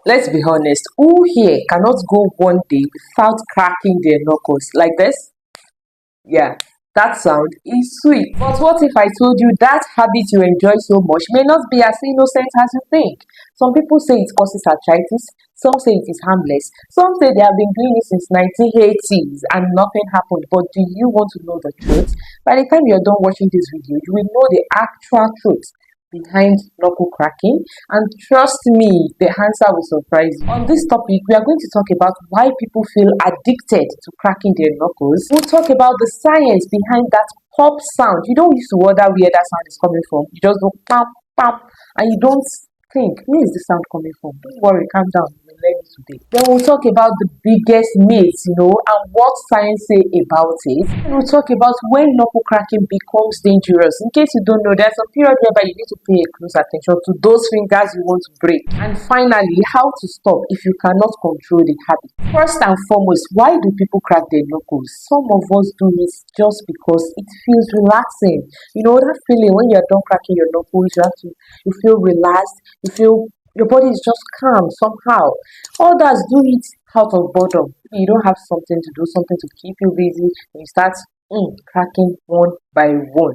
Let's be honest, who here cannot go one day without cracking their knuckles like this? Yeah, that sound is sweet. But what if I told you that habit you enjoy so much may not be as innocent as you think? Some people say it causes arthritis, some say it is harmless, some say they have been doing it since 1980s and nothing happened. But do you want to know the truth? By the time you're done watching this video, you will know the actual truth behind knuckle cracking, and trust me, the answer will surprise you. On this topic, we are going to talk about why people feel addicted to cracking their knuckles. We'll talk about the science behind that pop sound. You don't used to wonder where that sound is coming from. You just go pam pam, and you don't think, where is the sound coming from? Don't worry, calm down. We'll learn it today. Then we'll talk about the biggest myths, and what science say about it. And we'll talk about when knuckle cracking becomes dangerous. In case you don't know, there's a period whereby you need to pay close attention to those fingers you want to break. And finally, how to stop if you cannot control the habit. First and foremost, why do people crack their knuckles? Some of us do it just because it feels relaxing. You know that feeling when you're done cracking your knuckles, you feel relaxed, you feel your body is just calm somehow. Others do it out of boredom. You don't have something to do, something to keep you busy, and you start cracking one by one.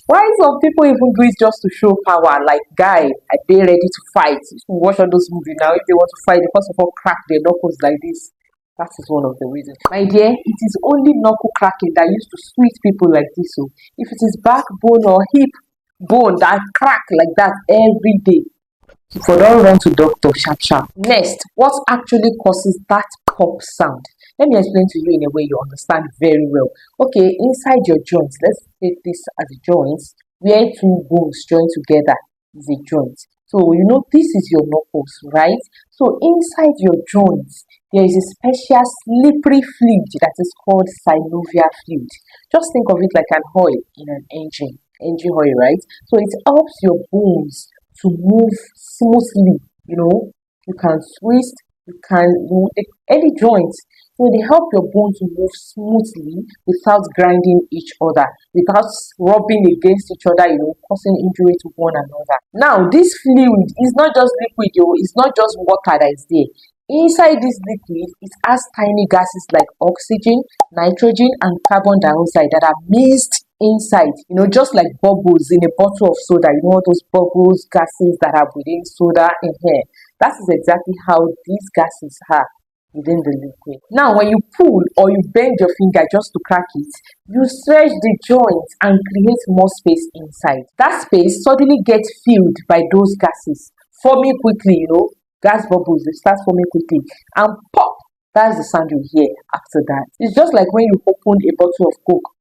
Why some people even do it just to show power? Like, guy, are they ready to fight? If you watch all those movies now, if they want to fight, they first of all crack their knuckles like this. That is one of the reasons. My dear, it is only knuckle cracking that used to sweet people like this. So if it is backbone or hip bone that crack like that every day, for don't run to doctor sharp sharp. Next, what actually causes that pop sound? Let me explain to you in a way you understand very well. Okay, inside your joints, let's take this as a joint, where two bones join together is a joint. So this is your knuckles, right? So inside your joints, there is a special slippery fluid that is called synovial fluid. Just think of it like an oil in an engine oil, right? So it helps your bones to move smoothly. You can twist, you can any joints. So they help your bone to move smoothly without grinding each other, without rubbing against each other, causing injury to one another. Now, this fluid is not just liquid, it's not just water that is there. Inside this liquid, it has tiny gases like oxygen, nitrogen, and carbon dioxide that are mixed inside, just like bubbles in a bottle of soda. All those bubbles, gases that are within soda in here. That is exactly how these gases are within the liquid. Now, when you pull or you bend your finger just to crack it, you stretch the joint and create more space inside. That space suddenly gets filled by those gases, forming quickly, gas bubbles, they start forming quickly, and pop, that's the sound you hear after that. It's just like when you open a bottle of Coke.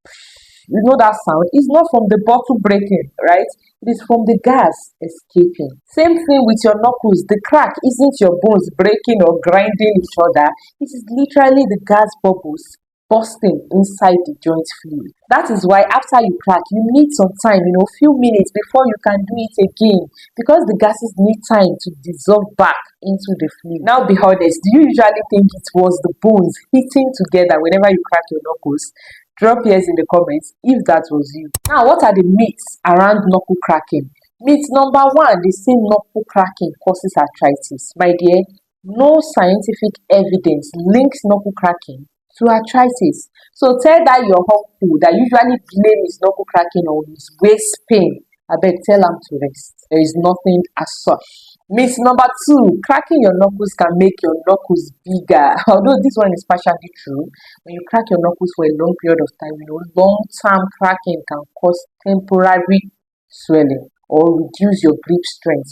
That sound is not from the bottle breaking, right? It is from the gas escaping. Same thing with your knuckles. The crack isn't your bones breaking or grinding each other. It is literally the gas bubbles bursting inside the joint fluid. That is why after you crack, you need some time, few minutes before you can do it again, because the gases need time to dissolve back into the fluid. Now be honest, do you usually think it was the bones hitting together whenever you crack your knuckles? Drop yes in the comments if that was you. Now, what are the myths around knuckle cracking? Myth number one, they say knuckle cracking causes arthritis. My dear, no scientific evidence links knuckle cracking to arthritis. So tell that your uncle that usually blame his knuckle cracking on his waist pain. I beg, tell him to rest. There is nothing as such. Myth number two, cracking your knuckles can make your knuckles bigger. Although this one is partially true, when you crack your knuckles for a long period of time, long-term cracking can cause temporary swelling or reduce your grip strength.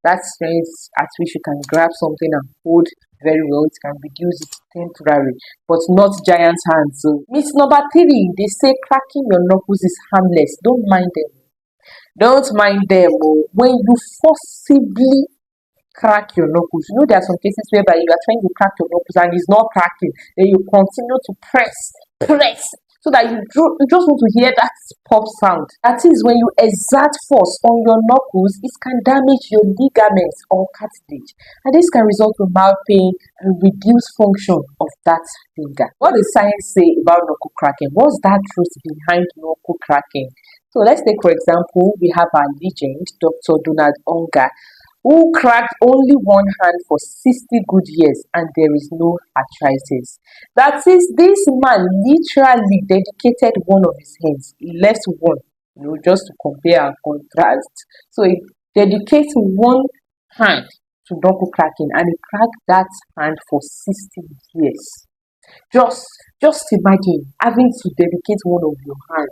That strength at which you can grab something and hold very well, it can reduce it temporary, but not giant hands. So myth number three, they say cracking your knuckles is harmless. Don't mind them. Don't mind them. When you forcibly crack your knuckles, there are some cases whereby you are trying to crack your knuckles and it's not cracking. Then you continue to press, so that you just want to hear that pop sound. That is when you exert force on your knuckles, it can damage your ligaments or cartilage, and this can result in mild pain and reduced function of that finger. What does science say about knuckle cracking? What's that truth behind knuckle cracking? So let's take, for example, we have our legend, Dr. Donald Unger, who cracked only one hand for 60 good years and there is no arthritis. That is, this man literally dedicated one of his hands. He left one, just to compare and contrast. So he dedicates one hand to knuckle cracking and he cracked that hand for 60 years. Just imagine having to dedicate one of your hand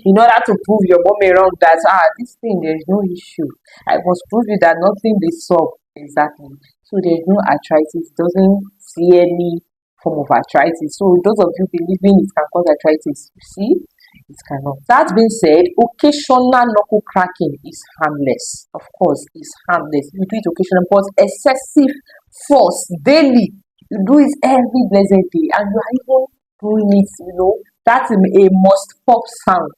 in order to prove your mommy wrong that this thing there is no issue. I must prove you that nothing they solve exactly. So there is no arthritis, doesn't see any form of arthritis. So those of you believing it can cause arthritis, you see, it cannot. That being said, occasional knuckle cracking is harmless. Of course, it's harmless. You do it occasionally, but excessive force daily. You do it every blessed day, and you are even doing it, that's a must pop sound.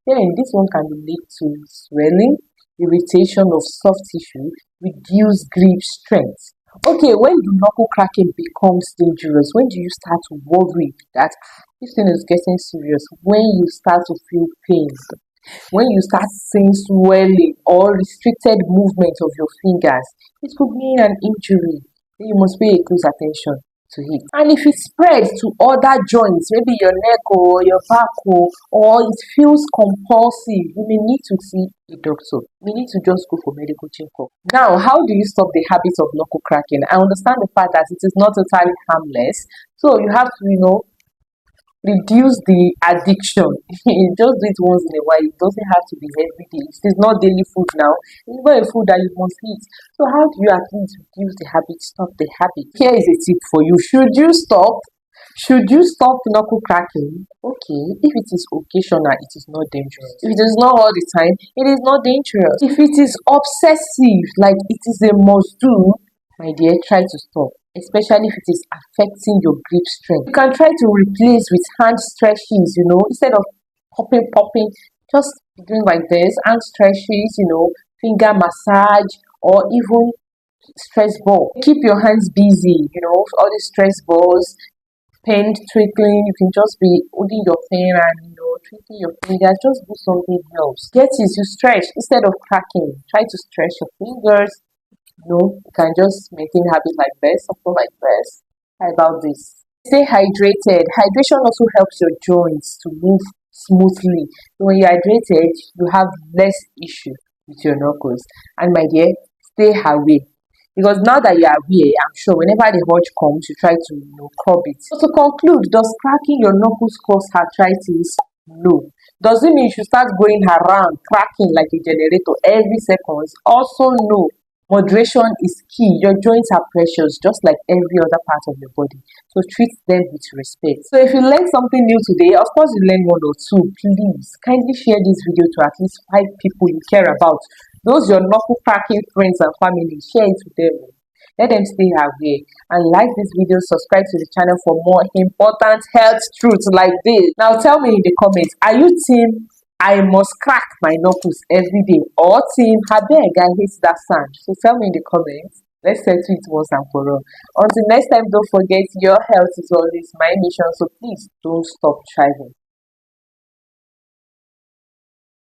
Then this one can lead to swelling, irritation of soft tissue, reduced grip strength. Okay, when do knuckle cracking becomes dangerous? When do you start to worry that this thing is getting serious? When you start to feel pain, when you start seeing swelling or restricted movement of your fingers, it could mean an injury. You must pay close attention to it. And if it spreads to other joints, maybe your neck or your back, or it feels compulsive, you may need to see a doctor. You need to just go for medical checkup. Now, how do you stop the habit of knuckle cracking? I understand the fact that it is not totally harmless, so you have to, reduce the addiction. Just do it once in a while. It doesn't have to be every day. It is not daily food now. It's not a food that you must eat. So how do you at least reduce the habit, stop the habit? Here is a tip for you. Should you stop knuckle cracking? Okay, if it is occasional, it is not dangerous. If it is not all the time, it is not dangerous. If it is obsessive, like it is a must do, my dear, try to stop, especially if it is affecting your grip strength. You can try to replace with hand stretches, instead of popping, just doing like this, hand stretches, finger massage, or even stress ball. Keep your hands busy, all the stress balls, pen twiddling, you can just be holding your pen and, twiddling your fingers, just do something else. Get it, you stretch instead of cracking. Try to stretch your fingers. You can just maintain habits like this, something like this. How about this? Stay hydrated. Hydration also helps your joints to move smoothly. When you're hydrated, you have less issue with your knuckles. And my dear, stay away. Because now that you are aware, I'm sure whenever the urge comes, you try to curb it. So to conclude, does cracking your knuckles cause arthritis? No. Does it mean you should start going around cracking like a generator every second? Also no. Moderation is key. Your joints are precious, just like every other part of your body. So treat them with respect. So if you learned something new today, of course you learned one or two, please kindly share this video to at least 5 people you care about. Those your knuckle cracking friends and family, share it with them. Let them stay aware. And like this video, subscribe to the channel for more important health truths like this. Now tell me in the comments, are you team I must crack my knuckles every day, or team abeg I hate that sound? So tell me in the comments. Let's settle it once and for all. Until next time, don't forget, your health is always my mission, so please don't stop striving.